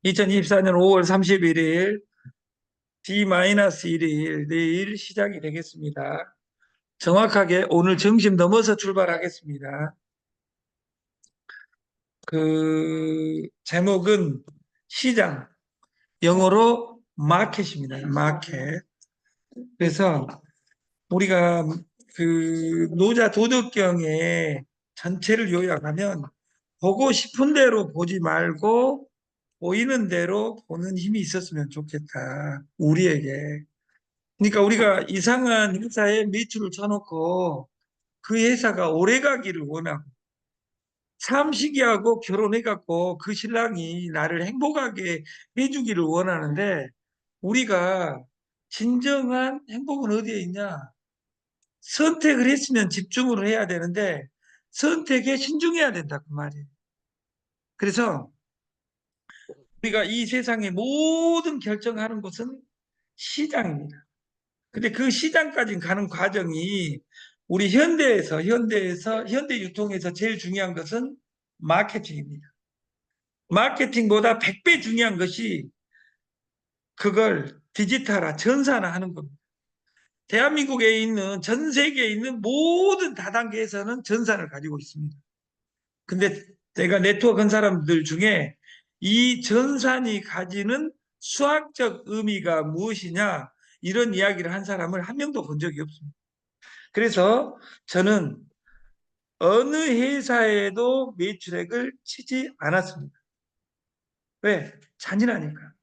2024년 5월 31일 D-1일 내일 시작이 되겠습니다. 정확하게 오늘 점심 넘어서 출발하겠습니다. 제목은 시장, 영어로 마켓입니다. 마켓. 그래서 우리가 노자 도덕경의 전체를 요약하면 보고 싶은 대로 보지 말고 보이는 대로 보는 힘이 있었으면 좋겠다. 우리에게. 그러니까 우리가 이상한 회사에 매출을 쳐놓고 그 회사가 오래 가기를 원하고 삼식이하고 결혼해갖고 그 신랑이 나를 행복하게 해주기를 원하는데 우리가 진정한 행복은 어디에 있냐? 선택을 했으면 집중을 해야 되는데 선택에 신중해야 된다 그 말이에요. 그래서 우리가 이 세상의 모든 결정하는 곳은 시장입니다. 근데 그 시장까지 가는 과정이 우리 현대 유통에서 제일 중요한 것은 마케팅입니다. 마케팅보다 100배 중요한 것이 그걸 디지털화, 전산화 하는 겁니다. 대한민국에 있는 전 세계에 있는 모든 다단계에서는 전산을 가지고 있습니다. 근데 내가 네트워크 한 사람들 중에 이 전산이 가지는 수학적 의미가 무엇이냐 이런 이야기를 한 사람을 한 명도 본 적이 없습니다. 그래서 저는 어느 회사에도 매출액을 치지 않았습니다. 왜? 잔인하니까.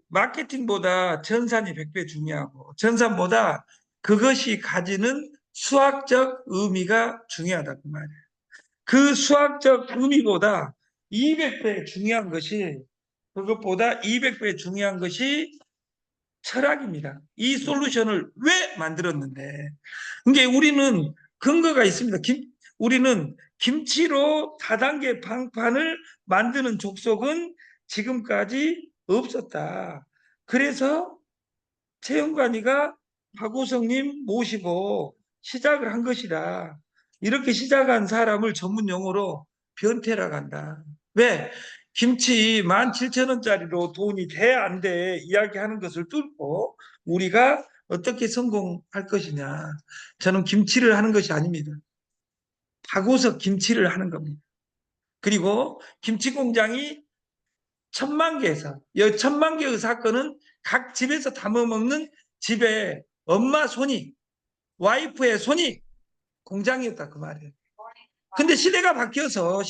마케팅보다 전산이 100배 중요하고 전산보다 그것이 가지는 수학적 의미가 중요하다 그 말이에요. 그 수학적 의미보다 200배 중요한 것이 그것보다 200배 중요한 것이 철학입니다. 이 솔루션을 왜 만들었는데? 그게 우리는 근거가 있습니다. 우리는 김치로 다단계 방판을 만드는 족속은 지금까지 없었다. 그래서 최영관이가 박우성님 모시고 시작을 한 것이다. 이렇게 시작한 사람을 전문 용어로 변태라고 한다. 왜? 김치 17,000원짜리로 돈이 돼, 안 돼, 이야기하는 것을 뚫고 우리가 어떻게 성공할 것이냐. 저는 김치를 하는 것이 아닙니다. 파고서 김치를 하는 겁니다. 그리고 김치 공장이 1,000만 개에서, 이 1,000만 개의 사건은 각 집에서 담아먹는 집에 엄마 손이, 와이프의 손이 공장이었다 그 말이에요. 근데 시대가 바뀌어서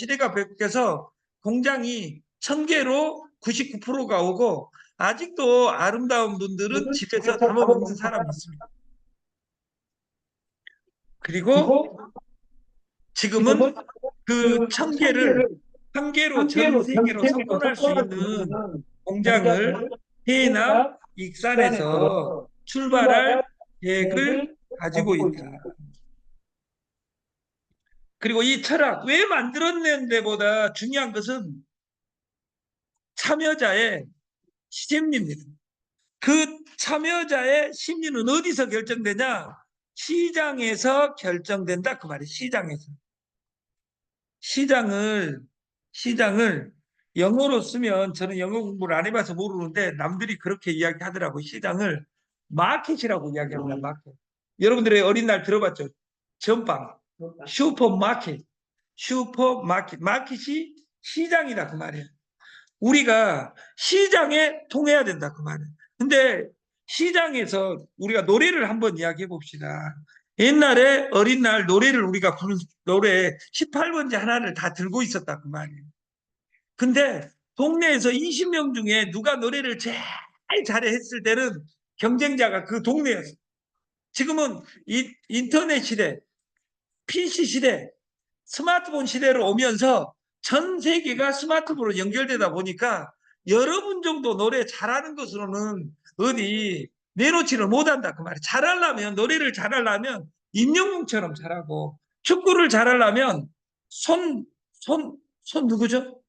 공장이 1,000개로 99%가 오고 아직도 아름다운 분들은 집에서 담아먹는 사람이 있습니다. 그리고 지금은 그 1,000개를 한 개로 전 세계로 석권할 수 있는 공장을 해남 익산에서 출발할 계획을 가지고 있다. 그리고 이 철학 왜 만들었는데보다 중요한 것은 참여자의 심리입니다. 그 참여자의 심리는 어디서 결정되냐? 시장에서 결정된다 그 말이에요. 시장을 영어로 쓰면 저는 영어 공부를 안 해봐서 모르는데 남들이 그렇게 이야기하더라고요. 시장을 마켓이라고 이야기합니다. 마켓. 여러분들의 어린 날 들어봤죠? 전방, 슈퍼마켓. 마켓이 시장이다 그 말이에요. 우리가 시장에 통해야 된다 그 말이에요. 근데 시장에서 우리가 노래를 한번 이야기해 봅시다. 옛날에 어린 날 노래를 우리가 부른 노래 18번째 하나를 다 들고 있었다 그 말이에요. 근데 동네에서 20명 중에 누가 노래를 제일 잘해 했을 때는 경쟁자가 그 동네였어요. 지금은 인터넷 시대, PC 시대, 스마트폰 시대로 오면서 전 세계가 스마트폰으로 연결되다 보니까 여러분 정도 노래 잘하는 것으로는 어디 내놓지를 못한다 그 말이에요. 노래를 잘하려면 임영웅처럼 잘하고 축구를 잘하려면 손 누구죠?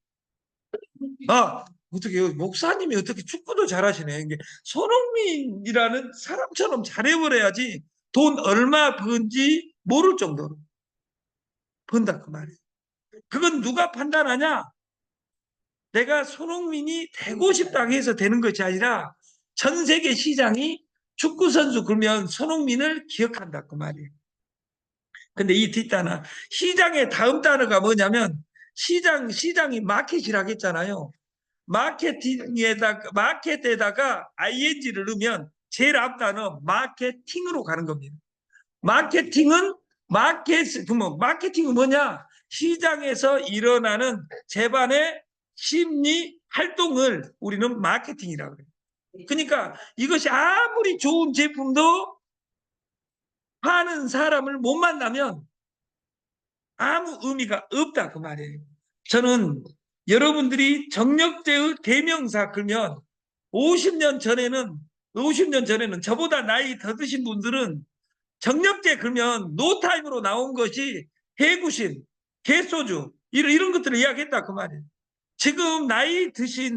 어떻게 목사님이 어떻게 축구도 잘하시네. 이게 손흥민이라는 사람처럼 잘해버려야지 돈 얼마 버는지 모를 정도로. 번다 그 말이에요. 그건 누가 판단하냐? 내가 손흥민이 되고 싶다 해서 되는 것이 아니라 전 세계 시장이 축구 선수 그러면 손흥민을 기억한다 그 말이에요. 근데 이 뒷단어 시장의 다음 단어가 뭐냐면 시장이 마켓이라고 했잖아요. 마켓에다가 ing를 넣으면 제일 앞 단어 마케팅으로 가는 겁니다. 마케팅은 그러면 마케팅은 뭐냐? 시장에서 일어나는 제반의 심리 활동을 우리는 마케팅이라고 해요. 그러니까 이것이 아무리 좋은 제품도 파는 사람을 못 만나면 아무 의미가 없다 그 말이에요. 저는 여러분들이 정력제의 대명사 그러면 50년 전에는 저보다 나이 더 드신 분들은 정력제 그러면 노타임으로 나온 것이 해구신, 개소주 이런 것들을 이야기했다 그 말이에요. 지금 나이 드신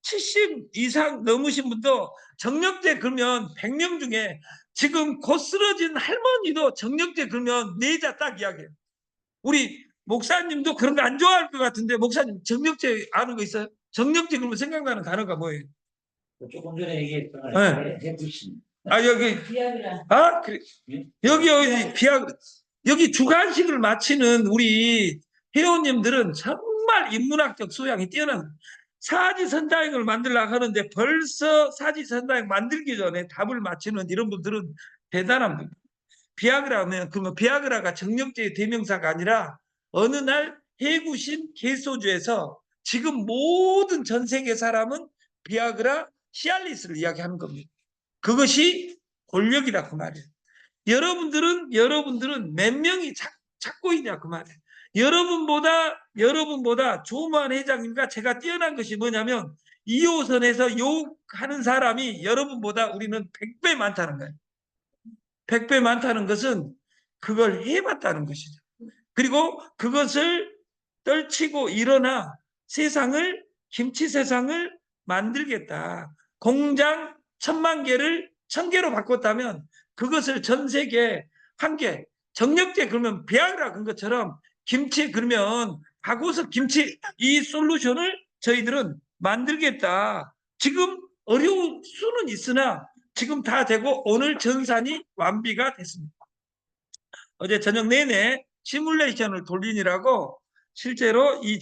70 이상 넘으신 분도 정력제 그러면 100명 중에 지금 곧 쓰러진 할머니도 정력제 그러면 네자 딱 이야기해요. 우리 목사님도 그런 거 안 좋아할 것 같은데 목사님 정력제 아는 거 있어요? 정력제 그러면 생각나는 단어가 뭐예요? 조금 전에 얘기했던 네. 해불신. 여기 그래. 여기 비약 여기 주관식을 마치는 우리 회원님들은 정말 인문학적 소양이 뛰어난 사지선다행을 만들려고 하는데 벌써 사지선다행 만들기 전에 답을 맞히는 이런 분들은 대단합니다. 비아그라 하면 그러면 비아그라가 정력제의 대명사가 아니라 어느 날 해구신 개소주에서 지금 모든 전 세계 사람은 비아그라 시알리스를 이야기하는 겁니다. 그것이 권력이다 그 말이에요. 여러분들은 몇 명이 찾고 있냐 그 말이에요. 여러분보다 조만 회장님과 제가 뛰어난 것이 뭐냐면 2호선에서 욕하는 사람이 여러분보다 우리는 100배 많다는 거예요. 100배 많다는 것은 그걸 해봤다는 것이죠. 그리고 그것을 떨치고 일어나 김치 세상을 만들겠다. 공장 1000만 개를 1000개로 바꿨다면 그것을 전 세계 한 개, 정력제 그러면 비아그라 그런 것처럼 김치 그러면 하고서 김치 이 솔루션을 저희들은 만들겠다. 지금 어려운 수는 있으나 지금 다 되고 오늘 전산이 완비가 됐습니다. 어제 저녁 내내 시뮬레이션을 돌리느라고 실제로 이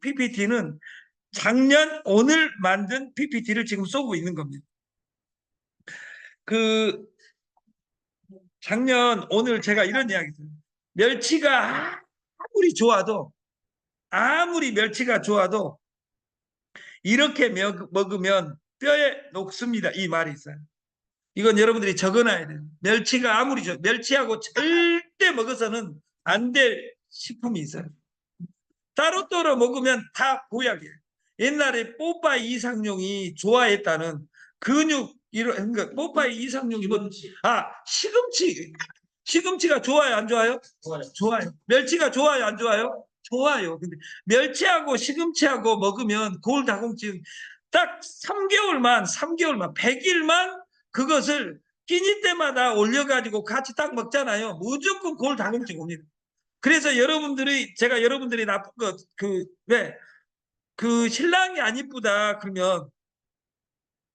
PPT는 오늘 만든 PPT를 지금 쏘고 있는 겁니다. 오늘 제가 이런 이야기 했어요. 멸치가 아무리 멸치가 좋아도 이렇게 먹으면 뼈에 녹습니다. 이 말이 있어요. 이건 여러분들이 적어놔야 돼요. 멸치하고 절대 먹어서는 안 될 식품이 있어요. 따로따로 먹으면 다 보약이에요. 옛날에 뽀빠이 이상용이 좋아했다는 그러니까 뽀빠이 이상용이 시금치가 좋아요, 안 좋아요? 좋아요. 멸치가 좋아요, 안 좋아요? 좋아요. 근데 멸치하고 시금치하고 먹으면 골다공증 딱 3개월만 100일만 그것을 끼니 때마다 올려가지고 같이 딱 먹잖아요. 무조건 골다공증 옵니다. 그래서 제가 여러분들이 나쁜 그 신랑이 안 이쁘다 그러면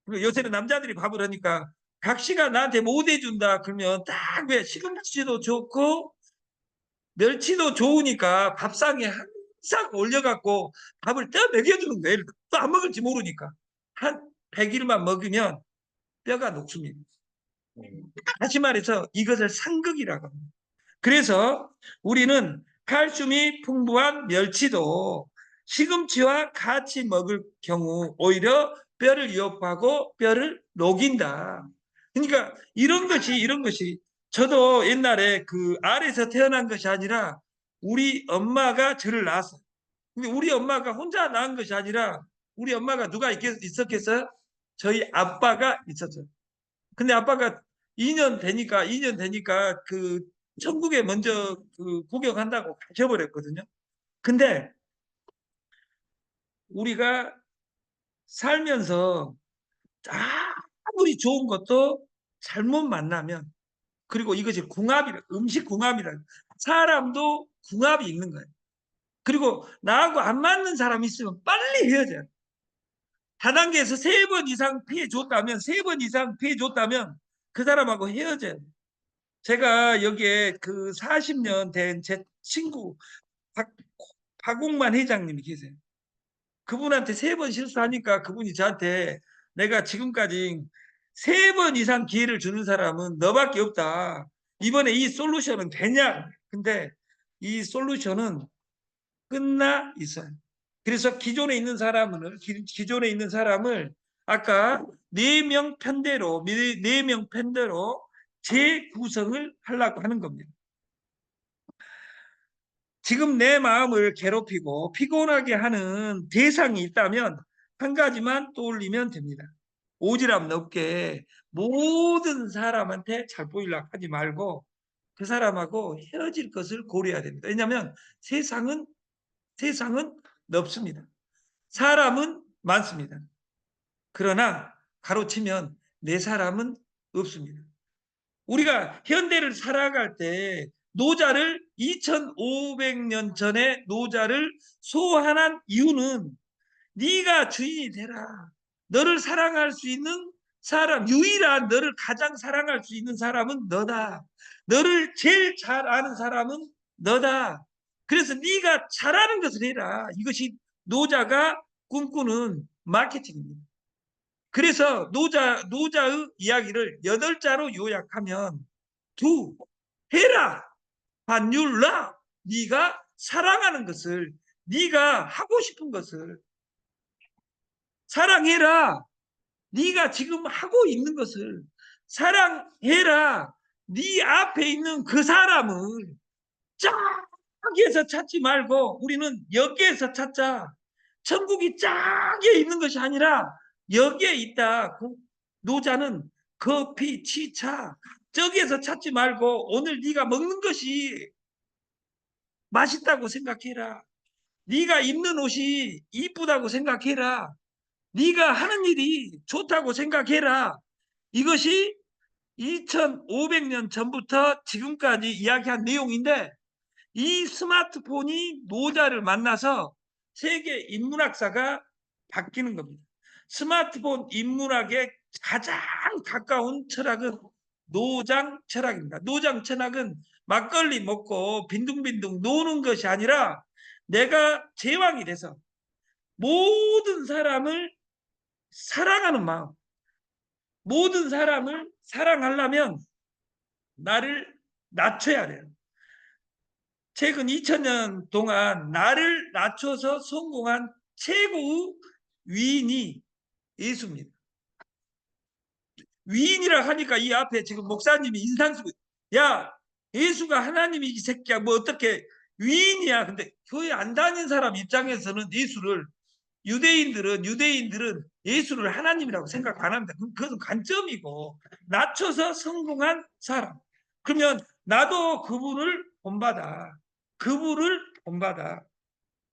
요새는 남자들이 밥을 하니까 각시가 나한테 못 해준다 그러면 딱 시금치도 좋고 멸치도 좋으니까 밥상에 항상 올려갖고 밥을 떠 먹여주는 거예요. 또 안 먹을지 모르니까 한 100일만 먹으면 뼈가 녹습니다. 다시 말해서 이것을 상극이라고 합니다. 그래서 우리는 칼슘이 풍부한 멸치도 시금치와 같이 먹을 경우 오히려 뼈를 위협하고 뼈를 녹인다. 그러니까 이런 것이 저도 옛날에 그 알에서 태어난 것이 아니라 우리 엄마가 저를 낳았어요. 근데 우리 엄마가 혼자 낳은 것이 아니라 우리 엄마가 누가 있었겠어요? 저희 아빠가 있었죠. 근데 아빠가 2년 되니까 그 천국에 먼저 그 구경한다고 가셔버렸거든요. 근데 우리가 살면서 아무리 좋은 것도 잘못 만나면 그리고 이것이 음식 궁합이라 사람도 궁합이 있는 거예요. 그리고 나하고 안 맞는 사람이 있으면 빨리 헤어져요. 다단계에서 3번 이상 피해 줬다면, 3번 이상 피해 줬다면 그 사람하고 헤어져요. 제가 여기에 그 40년 된 제 친구 박옥만 회장님이 계세요. 그분한테 3번 실수하니까 그분이 저한테 내가 지금까지 3번 이상 기회를 주는 사람은 너밖에 없다. 이번에 이 솔루션은 되냐? 근데 이 솔루션은 끝나 있어요. 그래서 기존에 있는 사람을 아까 4명 편대로 4명 편대로 재구성을 하려고 하는 겁니다. 지금 내 마음을 괴롭히고 피곤하게 하는 대상이 있다면 한 가지만 떠올리면 됩니다. 오지랖 넓게 모든 사람한테 잘 보이려고 하지 말고 그 사람하고 헤어질 것을 고려해야 됩니다. 왜냐하면 세상은 넓습니다. 사람은 많습니다. 그러나 가로치면 내 사람은 없습니다. 우리가 현대를 살아갈 때 노자를 2500년 전에 노자를 소환한 이유는 네가 주인이 되라. 너를 사랑할 수 있는 사람, 유일한 너를 가장 사랑할 수 있는 사람은 너다. 너를 제일 잘 아는 사람은 너다. 그래서 네가 잘하는 것을 해라. 이것이 노자가 꿈꾸는 마케팅입니다. 그래서 노자의 이야기를 8자로 요약하면 두, 해라. 반율라. 네가 사랑하는 것을, 네가 하고 싶은 것을 사랑해라. 네가 지금 하고 있는 것을 사랑해라. 네 앞에 있는 그 사람을 저기에서 찾지 말고 우리는 여기에서 찾자. 천국이 짝에 있는 것이 아니라 여기에 있다. 노자는 커피, 치차 저기에서 찾지 말고 오늘 네가 먹는 것이 맛있다고 생각해라. 네가 입는 옷이 이쁘다고 생각해라. 네가 하는 일이 좋다고 생각해라. 이것이 2500년 전부터 지금까지 이야기한 내용인데 이 스마트폰이 노자를 만나서 세계 인문학사가 바뀌는 겁니다. 스마트폰 인문학의 가장 가까운 철학은 노장 철학입니다. 노장 철학은 막걸리 먹고 빈둥빈둥 노는 것이 아니라 내가 제왕이 돼서 모든 사람을 사랑하는 마음, 모든 사람을 사랑하려면 나를 낮춰야 돼요. 최근 2000년 동안 나를 낮춰서 성공한 최고의 위인이 예수입니다. 위인이라 하니까 이 앞에 지금 목사님이 인상 쓰고 야 예수가 하나님이 이 새끼야 뭐 어떻게 위인이야. 근데 교회 안 다닌 사람 입장에서는 유대인들은 예수를 하나님이라고 생각 안 합니다. 그것은 관점이고 낮춰서 성공한 사람. 그러면 나도 그분을 본받아. 그분을 본받아.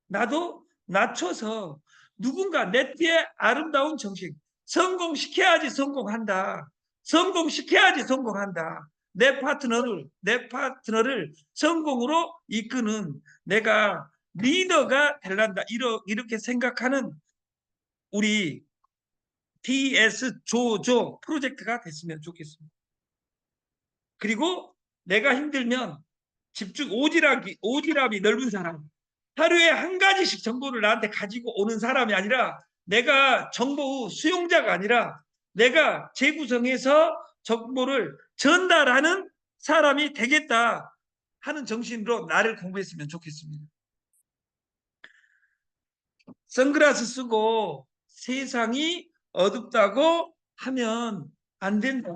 나도 낮춰서 누군가 내 뒤에 아름다운 정신 성공시켜야지 성공한다. 성공시켜야지 성공한다. 내 파트너를 성공으로 이끄는 내가 리더가 되란다. 이렇게 생각하는 우리 TS 조조 프로젝트가 됐으면 좋겠습니다. 그리고 내가 힘들면 오지랖이 넓은 사람, 하루에 한 가지씩 정보를 나한테 가지고 오는 사람이 아니라 내가 정보 수용자가 아니라 내가 재구성해서 정보를 전달하는 사람이 되겠다 하는 정신으로 나를 공부했으면 좋겠습니다. 선글라스 쓰고 세상이 어둡다고 하면 안 된다.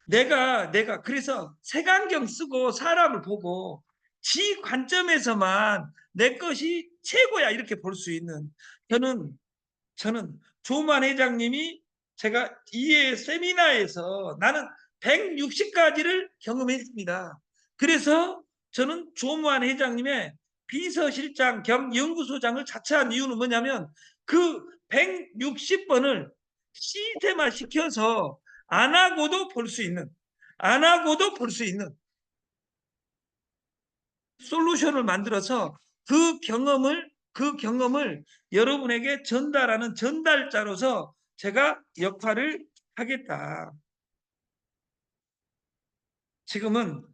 내가 그래서 색안경 쓰고 사람을 보고 지 관점에서만 내 것이 최고야 이렇게 볼 수 있는 저는 조만 회장님이 제가 이해 세미나에서 나는 160가지를 경험했습니다. 그래서 저는 조만 회장님의 비서실장 겸 연구소장을 자처한 이유는 뭐냐면 그 160번을 시스템화 시켜서 안 하고도 볼 수 있는 솔루션을 만들어서 그 경험을 여러분에게 전달하는 전달자로서 제가 역할을 하겠다. 지금은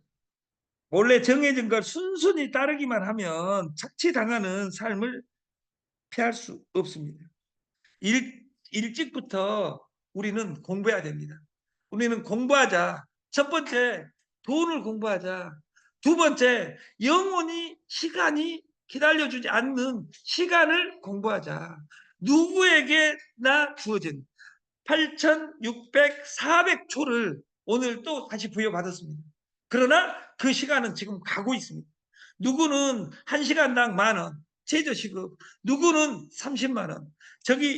원래 정해진 걸 순순히 따르기만 하면 착취당하는 삶을 피할 수 없습니다. 일찍부터 우리는 공부해야 됩니다. 우리는 공부하자. 첫 번째, 돈을 공부하자. 두 번째, 영원히 시간이 기다려주지 않는 시간을 공부하자. 누구에게나 주어진 8,600, 400초를 오늘 또 다시 부여받았습니다. 그러나 그 시간은 지금 가고 있습니다. 누구는 1시간당 10,000원, 최저시급, 누구는 30만 원.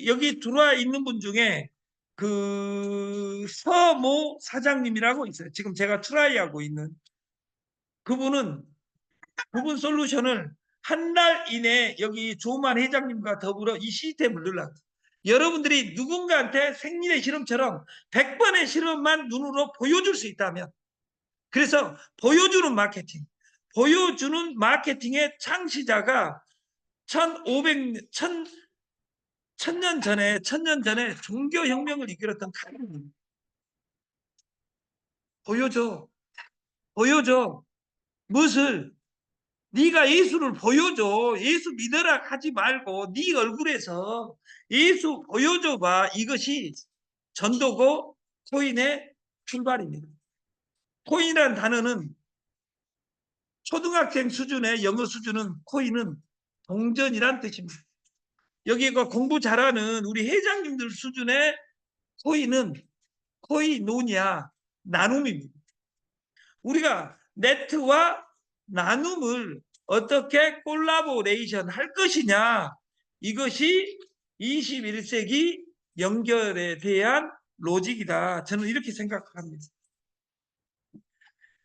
여기 들어와 있는 분 중에 그 서모 사장님이라고 있어요. 지금 제가 트라이하고 있는 그분 솔루션을 한 달 이내에 여기 조만 회장님과 더불어 이 시스템을 넣으려고. 여러분들이 누군가한테 생리의 실험처럼 100번의 실험만 눈으로 보여줄 수 있다면, 그래서 보여주는 마케팅의 창시자가 1000년 전에 종교혁명을 이끌었던 카톨릭입니다. 보여줘. 무엇을? 네가 예수를 보여줘. 예수 믿어라 하지 말고 네 얼굴에서 예수 보여줘봐. 이것이 전도고 코인의 출발입니다. 코인이라는 단어는 초등학생 수준의 영어 수준은 코인은 동전이란 뜻입니다. 여기가 공부 잘하는 우리 회장님들 수준의 코인은 코이노니아, 나눔입니다. 우리가 네트와 나눔을 어떻게 콜라보레이션 할 것이냐, 이것이 21세기 연결에 대한 로직이다. 저는 이렇게 생각합니다.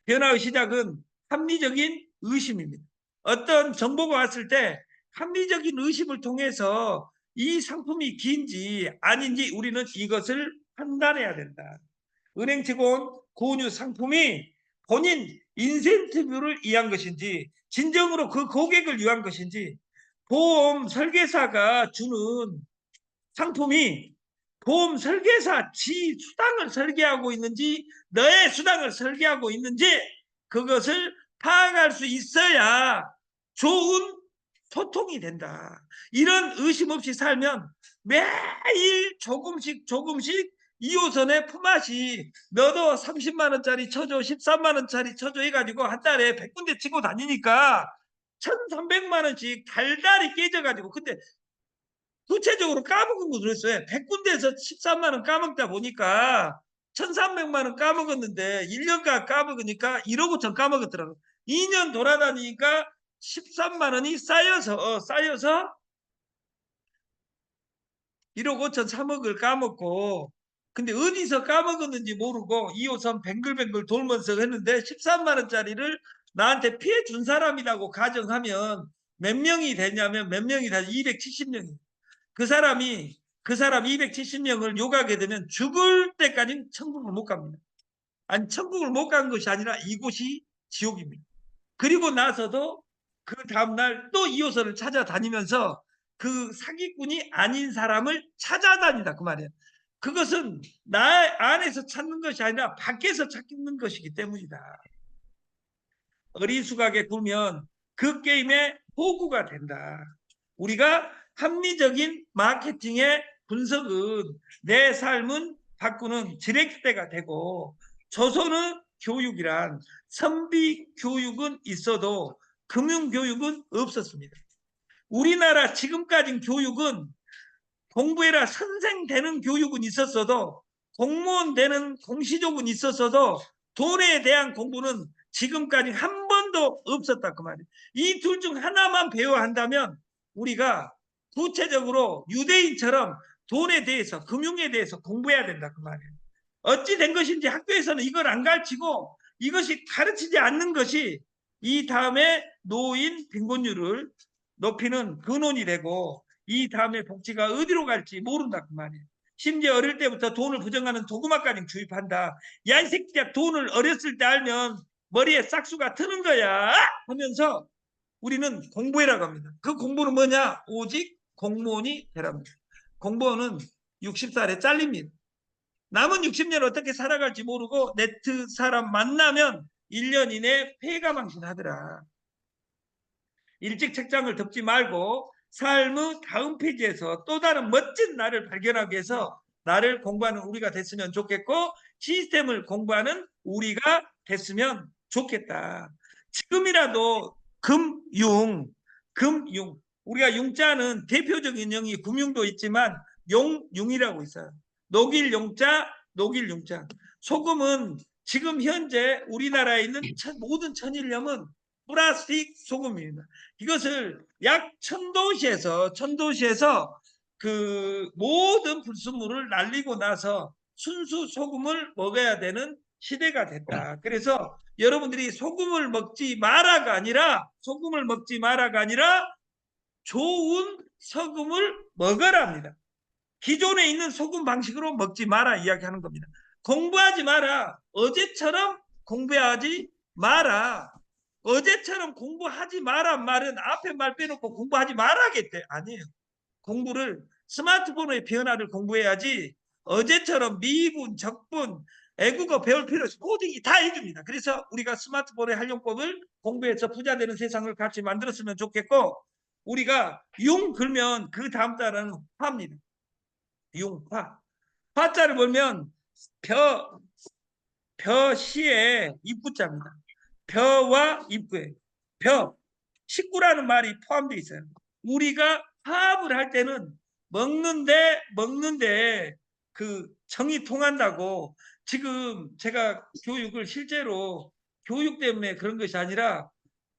변화의 시작은 합리적인 의심입니다. 어떤 정보가 왔을 때 합리적인 의심을 통해서 이 상품이 긴지 아닌지 우리는 이것을 판단해야 된다. 은행 직원購入 상품이 본인 인센티브를 위한 것인지 진정으로 그 고객을 위한 것인지, 보험 설계사가 주는 상품이 보험 설계사 지 수당을 설계하고 있는지 너의 수당을 설계하고 있는지 그것을 파악할 수 있어야 좋은 소통이 된다. 이런 의심 없이 살면 매일 조금씩 2호선의 품앗이 너도 30만 원짜리 쳐줘, 13만 원짜리 쳐줘 해가지고 한 달에 100군데 치고 다니니까 1,300만 원씩 달달이 깨져가지고, 근데 구체적으로 까먹은 거 그랬어요. 100군데에서 13만 원 까먹다 보니까 1,300만 원 까먹었는데 1년간 까먹으니까 1억 5천 까먹었더라고요. 2년 돌아다니니까 13만 원이 쌓여서 1억 5천 3억을 까먹고, 근데 어디서 까먹었는지 모르고 2호선 뱅글뱅글 돌면서 했는데 13만 원짜리를 나한테 피해 준 사람이라고 가정하면 몇 명이 되냐면 270명이. 그 사람 270명을 욕하게 되면 죽을 때까지는 천국을 못 갑니다. 아니, 천국을 못 간 것이 아니라 이곳이 지옥입니다. 그리고 나서도 그 다음날 또 2호선을 찾아다니면서 그 사기꾼이 아닌 사람을 찾아다니다, 그 말이에요. 그것은 나 안에서 찾는 것이 아니라 밖에서 찾는 것이기 때문이다. 어리숙하게 굴면 그 게임의 호구가 된다. 우리가 합리적인 마케팅의 분석은 내 삶은 바꾸는 지렛대가 되고, 조선의 교육이란 선비 교육은 있어도 금융 교육은 없었습니다. 우리나라 지금까지 교육은 공부해라 선생 되는 교육은 있었어도, 공무원 되는 공시족은 있었어도 돈에 대한 공부는 지금까지 한 번도 없었다, 그 말이에요. 이 둘 중 하나만 배워야 한다면 우리가 구체적으로 유대인처럼 돈에 대해서, 금융에 대해서 공부해야 된다, 그 말이에요. 어찌 된 것인지 학교에서는 이걸 안 가르치고 이것이 가르치지 않는 것이 이 다음에 노인 빈곤율을 높이는 근원이 되고, 이 다음에 복지가 어디로 갈지 모른다, 그 말이에요. 심지어 어릴 때부터 돈을 부정하는 도구마까지 주입한다. 야, 이 새끼야, 돈을 어렸을 때 알면 머리에 싹수가 트는 거야 하면서 우리는 공부해라고 합니다. 그 공부는 뭐냐? 오직 공무원이 되랍니다. 공무원은 60살에 잘립니다. 남은 60년 어떻게 살아갈지 모르고 네트 사람 만나면 1년 이내 폐가망신하더라. 일찍 책장을 덮지 말고 삶의 다음 페이지에서 또 다른 멋진 나를 발견하기 위해서 나를 공부하는 우리가 됐으면 좋겠고 시스템을 공부하는 우리가 됐으면 좋겠다. 지금이라도 금융 우리가 융자는 대표적인 영이 금융도 있지만 용융이라고 있어요. 녹일 용자, 녹일 융자. 소금은 지금 현재 우리나라에 있는 모든 천일염은 플라스틱 소금입니다. 이것을 약 천도시에서 그 모든 불순물을 날리고 나서 순수 소금을 먹어야 되는 시대가 됐다. 그래서 여러분들이 소금을 먹지 마라가 아니라 좋은 소금을 먹으랍니다. 기존에 있는 소금 방식으로 먹지 마라 이야기하는 겁니다. 공부하지 마라. 어제처럼 공부하지 마라. 어제처럼 공부하지 마란 말은 앞에 말 빼놓고 공부하지 말아겠대. 아니에요. 공부를 스마트폰의 변화를 공부해야지 어제처럼 미분, 적분, 애국어 배울 필요 없이 코딩이 다 해줍니다. 그래서 우리가 스마트폰의 활용법을 공부해서 부자 되는 세상을 같이 만들었으면 좋겠고 우리가 융 걸면 그 다음 달은 화입니다. 융화. 화자를 보면 벼시에 입구자입니다. 벼와 입구에 벼 식구라는 말이 포함되어 있어요. 우리가 화합을 할 때는 먹는데 그 정이 통한다고 지금 제가 교육을 실제로 교육 때문에 그런 것이 아니라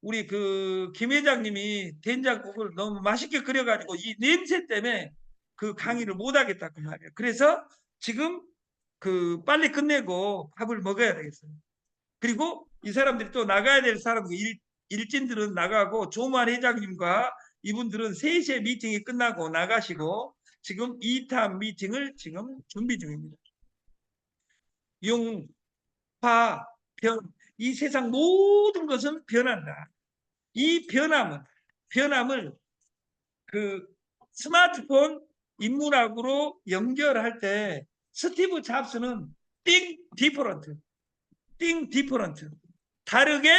우리 그 김 회장님이 된장국을 너무 맛있게 끓여가지고 이 냄새 때문에 그 강의를 못하겠다 그 말이에요. 그래서 지금 그 빨리 끝내고 밥을 먹어야 되겠어요. 그리고 이 사람들이 또 나가야 될 사람 일진들은 나가고 조만 회장님과 이분들은 3시에 미팅이 끝나고 나가시고 지금 2타 미팅을 지금 준비 중입니다. 융, 화, 변, 이 세상 모든 것은 변한다. 이 변함을 그 스마트폰 인문학으로 연결할 때 스티브 잡스는 think different 다르게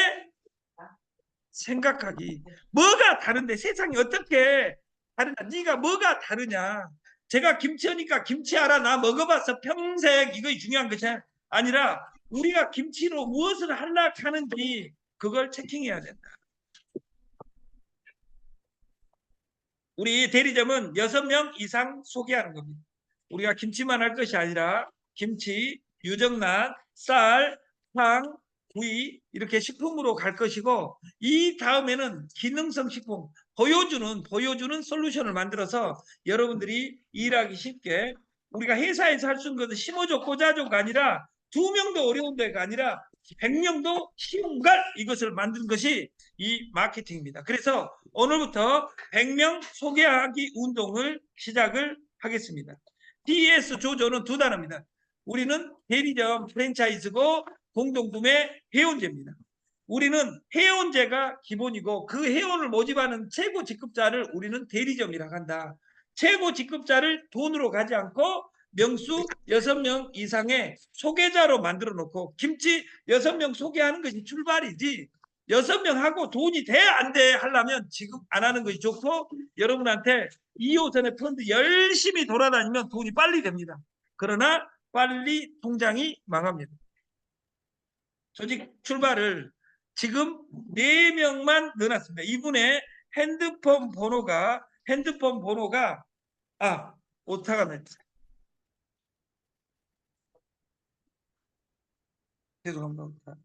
생각하기. 뭐가 다른데 세상이 어떻게 다르냐? 네가 뭐가 다르냐? 제가 김치하니까 김치 알아. 나 먹어봤어 평생. 이거 중요한 것이 아니라 우리가 김치로 무엇을 하려고 하는지 그걸 체킹해야 된다. 우리 대리점은 6명 이상 소개하는 겁니다. 우리가 김치만 할 것이 아니라 김치, 유정란, 쌀, 탕, 구이 이렇게 식품으로 갈 것이고 이 다음에는 기능성 식품 보여주는 솔루션을 만들어서 여러분들이 일하기 쉽게 우리가 회사에서 할 수 있는 것은 심어줘 꽂아줘가 아니라 2명도 어려운 데가 아니라 100명도 쉬운 걸 이것을 만든 것이 이 마케팅입니다. 그래서 오늘부터 100명 소개하기 운동을 시작을 하겠습니다. DS 조조는 2단어입니다. 우리는 대리점 프랜차이즈고 공동구매 회원제입니다. 우리는 회원제가 기본이고 그 회원을 모집하는 최고 직급자를 우리는 대리점이라고 한다. 최고 직급자를 돈으로 가지 않고 명수 6명 이상의 소개자로 만들어 놓고 김치 6명 소개하는 것이 출발이지 6명 하고 돈이 돼 안 돼 하려면 지금 안 하는 것이 좋고 여러분한테 2호선의 펀드 열심히 돌아다니면 돈이 빨리 됩니다. 그러나 빨리 통장이 망합니다. 조직 출발을 지금 4명만 넣어놨습니다. 이분의 핸드폰 번호가 오타가 났죠. 죄송합니다.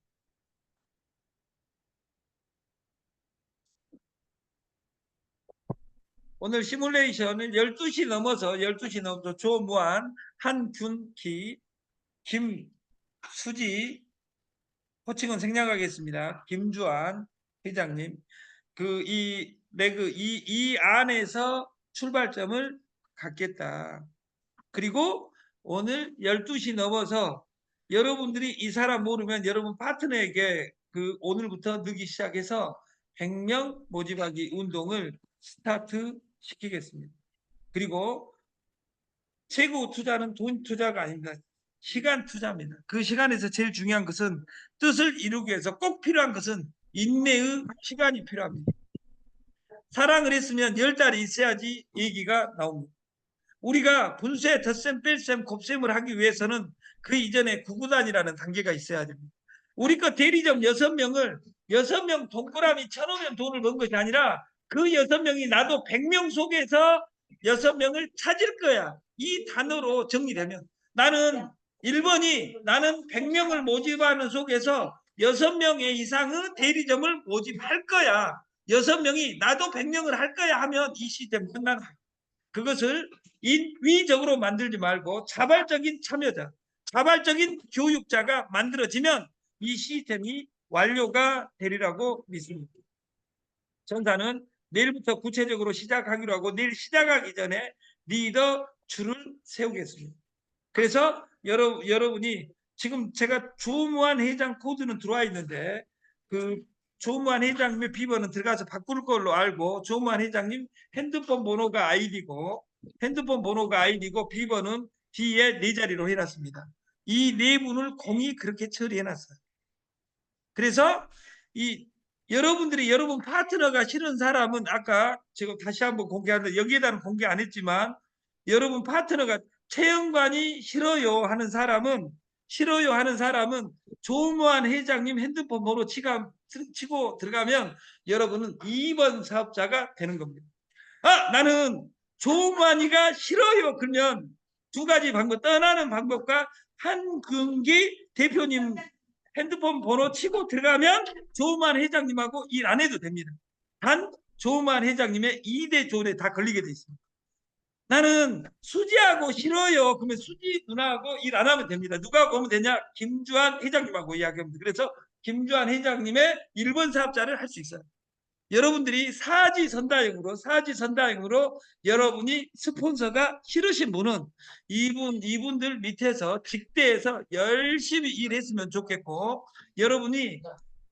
오늘 시뮬레이션은 12시 넘어서 조무한, 한준기, 김수지, 호칭은 생략하겠습니다. 김주한 회장님. 이 안에서 출발점을 갖겠다. 그리고 오늘 12시 넘어서 여러분들이 이 사람 모르면 여러분 파트너에게 오늘부터 넣기 시작해서 100명 모집하기 운동을 스타트 시키겠습니다. 그리고 최고 투자는 돈 투자가 아닙니다. 시간 투자입니다. 그 시간에서 제일 중요한 것은 뜻을 이루기 위해서 꼭 필요한 것은 인내의 시간이 필요합니다. 사랑을 했으면 10달이 있어야지 얘기가 나옵니다. 우리가 분쇄, 덧셈, 뺄셈, 곱셈을 하기 위해서는 그 이전에 구구단이라는 단계가 있어야 됩니다. 우리 거 대리점 6명을 6명 동그라미 쳐놓으면 돈을 번 것이 아니라 그 6명이 나도 100명 속에서 6명을 찾을 거야. 이 단어로 정리되면 나는 1번이 나는 100명을 모집하는 속에서 6명의 이상의 대리점을 모집할 거야. 6명이 나도 100명을 할 거야 하면 이 시스템 끝나는 거야. 그것을 인위적으로 만들지 말고 자발적인 참여자, 자발적인 교육자가 만들어지면 이 시스템이 완료가 되리라고 믿습니다. 전사는 내일부터 구체적으로 시작하기로 하고 내일 시작하기 전에 리더 줄을 세우겠습니다. 그래서 여러분이 지금 제가 조무한 회장 코드는 들어와 있는데 그 조무한 회장님의 비번은 들어가서 바꿀 걸로 알고 조무한 회장님 핸드폰 번호가 아이디고 비번은 뒤에 4자리로 해놨습니다. 이 4분을 공이 그렇게 처리해놨어요. 그래서 이 여러분들이 여러분 파트너가 싫은 사람은 아까 제가 다시 한번 공개하는데 여기에다는 공개 안 했지만 여러분 파트너가 최영관이 싫어요 하는 사람은 조무한 회장님 핸드폰 번호 치고 들어가면 여러분은 2번 사업자가 되는 겁니다. 나는 조무한이가 싫어요. 그러면 두 가지 방법, 떠나는 방법과 한근기 대표님 핸드폰 번호 치고 들어가면 조무한 회장님하고 일 안 해도 됩니다. 단 조무한 회장님의 2대 존에 다 걸리게 돼 있습니다. 나는 수지하고 싫어요. 그러면 수지 누나하고 일 안 하면 됩니다. 누가 오면 되냐? 김주한 회장님하고 이야기합니다. 그래서 김주한 회장님의 1번 사업자를 할 수 있어요. 여러분들이 사지선다형으로 여러분이 스폰서가 싫으신 분은 이분들 밑에서 직대에서 열심히 일했으면 좋겠고 여러분이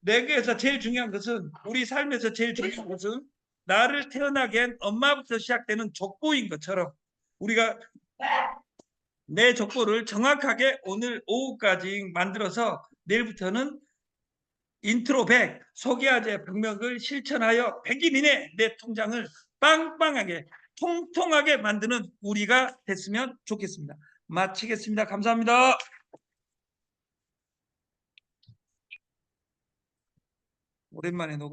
내게서 제일 중요한 것은 우리 삶에서 제일 중요한 것은 나를 태어나게 한 엄마부터 시작되는 족보인 것처럼 우리가 내 족보를 정확하게 오늘 오후까지 만들어서 내일부터는 인트로 100 소개하제 방명을 실천하여 100일 이내 내 통장을 빵빵하게 통통하게 만드는 우리가 됐으면 좋겠습니다. 마치겠습니다. 감사합니다. 오랜만에 녹음